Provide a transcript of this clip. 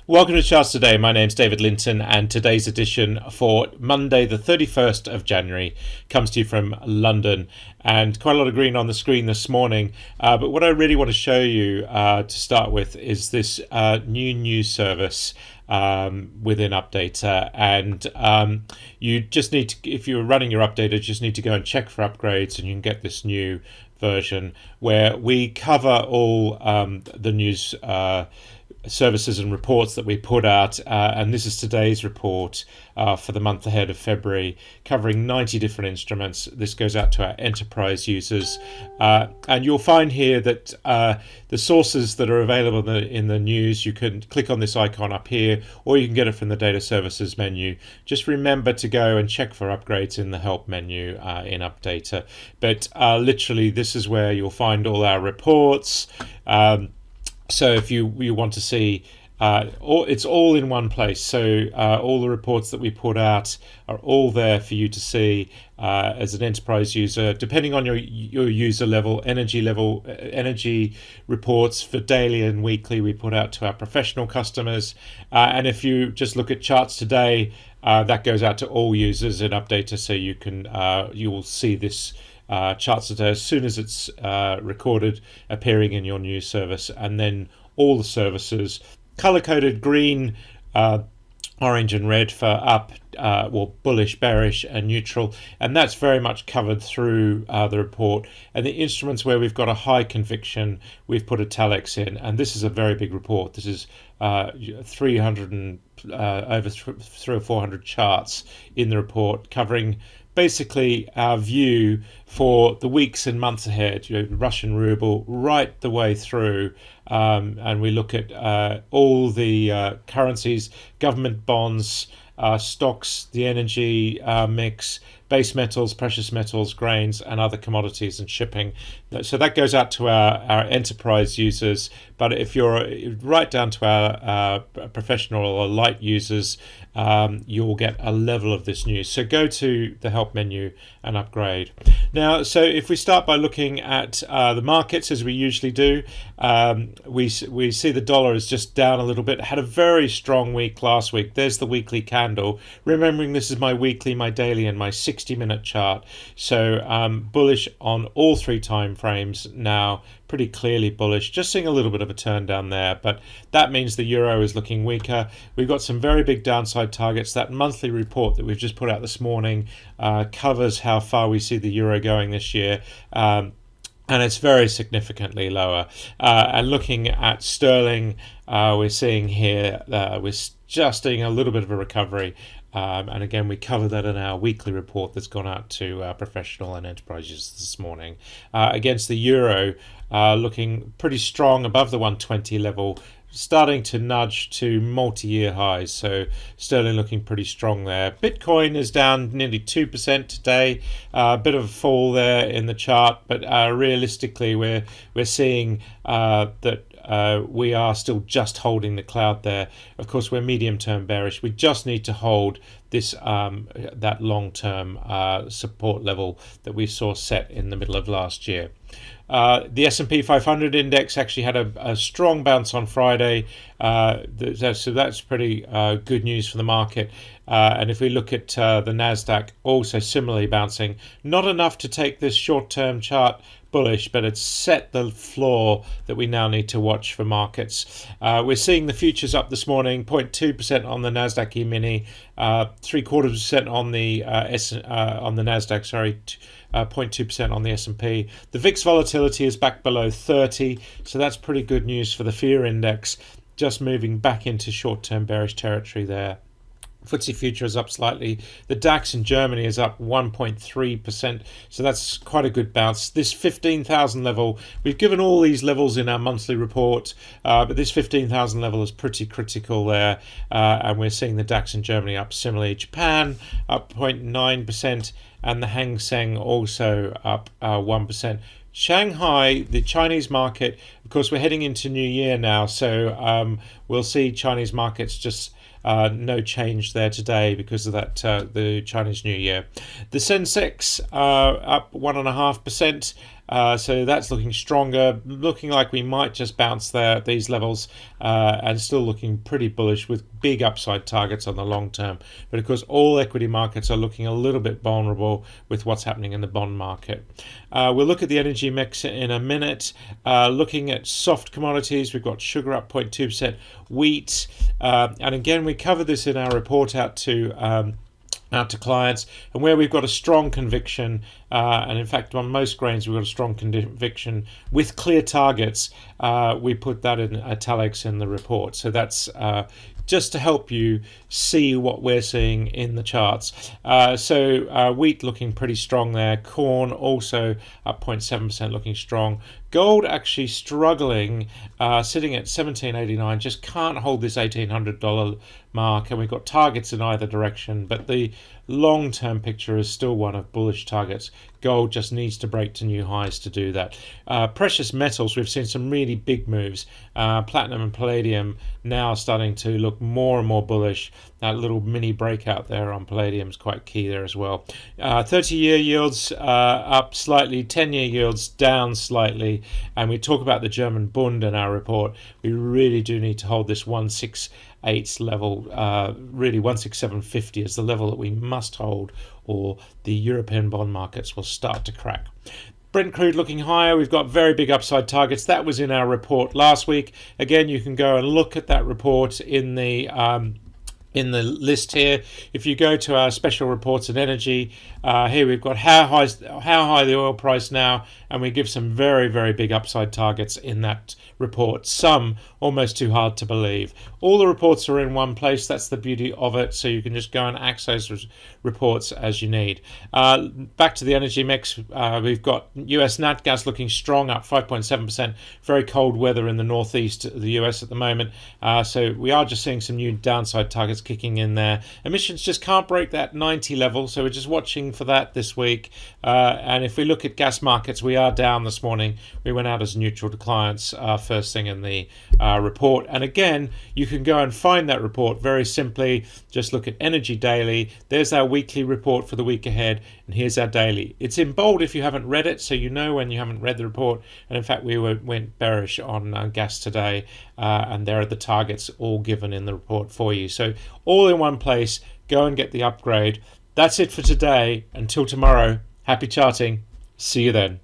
Welcome to Charts Today. My name's David Linton, and today's edition for Monday, the 31st of January, comes to you from London. And quite a lot of green on the screen this morning. But what I really want to show you to start with is this new news service within Updata. And you just need to, if you're running your Updata, just need to go and check for upgrades, and you can get this new version where we cover all the news services and reports that we put out, and this is today's report for the month ahead of February, covering 90 different instruments. This goes out to our enterprise users, and you'll find here that the sources that are available in the news, you can click on this icon up here, or you can get it from the data services menu. Just remember to go and check for upgrades in the help menu in Updata. But literally, this is where you'll find all our reports. So if you want to see, it's all in one place. So all the reports that we put out are all there for you to see as an enterprise user, depending on your user level, energy reports for daily and weekly we put out to our professional customers. And if you just look at Charts Today, that goes out to all users in Updata, so you will see this Charts Today as soon as it's recorded, appearing in your news service, and then all the services color-coded green, orange and red for up, bullish, bearish and neutral, and that's very much covered through the report. And the instruments where we've got a high conviction, we've put italics in, and this is a very big report. This is 300 and over 300 or 400 charts in the report, covering basically our view for the weeks and months ahead, Russian ruble right the way through, and we look at all the currencies, government bonds, stocks, the energy mix, base metals, precious metals, grains, and other commodities and shipping. So that goes out to our enterprise users, but if you're right down to our professional or light users, you'll get a level of this news. So go to the help menu and upgrade. Now, so if we start by looking at the markets, as we usually do, we see the dollar is just down a little bit. Had a very strong week last week. There's the weekly candle. Remembering this is my weekly, my daily, and my 60-minute chart. So bullish on all three time frames now, pretty clearly bullish. Just seeing a little bit of a turn down there, but that means the euro is looking weaker. We've got some very big downside targets. That monthly report that we've just put out this morning covers how far we see the euro going this year. And it's very significantly lower. And looking at sterling, we're seeing here, we're just seeing a little bit of a recovery. And again, we cover that in our weekly report that's gone out to professional and enterprises this morning. Against the euro, looking pretty strong above the 120 level, starting to nudge to multi-year highs. So sterling looking pretty strong there. Bitcoin is down nearly 2% today. A bit of a fall there in the chart, but realistically we're seeing that we are still just holding the cloud there. Of course, we're medium-term bearish. We just need to hold this that long-term support level that we saw set in the middle of last year. The S&P 500 index actually had a strong bounce on Friday, so that's pretty good news for the market. And if we look at the Nasdaq, also similarly bouncing, not enough to take this short-term chart bullish, but it's set the floor that we now need to watch for markets. We're seeing the futures up this morning, 0.2% on the Nasdaq E-mini, 0.75% on the on the Nasdaq. 0.2% on the S&P. The VIX volatility is back below 30, so that's pretty good news for the fear index, just moving back into short-term bearish territory there. FTSE future is up slightly. The DAX in Germany is up 1.3%, so that's quite a good bounce. This 15,000 level, we've given all these levels in our monthly report, but this 15,000 level is pretty critical there, and we're seeing the DAX in Germany up similarly. Japan up 0.9%, and the Hang Seng also up 1%. Shanghai, the Chinese market, of course, we're heading into New Year now, so we'll see Chinese markets just no change there today because of that the Chinese New Year. The Sensex up 1.5%. So that's looking stronger, looking like we might just bounce there at these levels, and still looking pretty bullish with big upside targets on the long term. But of course, all equity markets are looking a little bit vulnerable with what's happening in the bond market. We'll look at the energy mix in a minute. Looking at soft commodities, we've got sugar up 0.2%, wheat, and again, we covered this in our report out to clients, and where we've got a strong conviction, and in fact on most grains we've got a strong conviction with clear targets, we put that in italics in the report. So that's just to help you see what we're seeing in the charts. So wheat looking pretty strong there. Corn also up 0.7%, looking strong. Gold actually struggling, sitting at 1789, just can't hold this $1,800 mark, and we've got targets in either direction, but the long-term picture is still one of bullish targets. Gold just needs to break to new highs to do that. Precious metals, we've seen some really big moves. Platinum and palladium now starting to look more and more bullish. That little mini breakout there on palladium is quite key there as well. 30-year yields up slightly, 10-year yields down slightly, and we talk about the German Bund in our report. We really do need to hold this 168 level, really 167.50 is the level that we must hold, or the European bond markets will start to crack. Brent crude looking higher. We've got very big upside targets. That was in our report last week. Again, you can go and look at that report in the list here. If you go to our special reports and energy, here we've got how high the oil price now, and we give some very, very big upside targets in that report. Some almost too hard to believe. All the reports are in one place. That's the beauty of it. So you can just go and access those reports as you need. Back to the energy mix. We've got US nat gas looking strong, up 5.7%. Very cold weather in the northeast of the US at the moment. So we are just seeing some new downside targets kicking in there. Emissions just can't break that 90 level, so we're just watching for that this week. And if we look at gas markets, we are down this morning. We went out as neutral to clients first thing in the report. And again, you can go and find that report very simply. Just look at Energy Daily. There's our weekly report for the week ahead, and here's our daily. It's in bold if you haven't read it, so you know when you haven't read the report. And in fact, we went bearish on gas today, and there are the targets all given in the report for you. So all in one place. Go and get the upgrade. That's it for today. Until tomorrow, happy charting. See you then.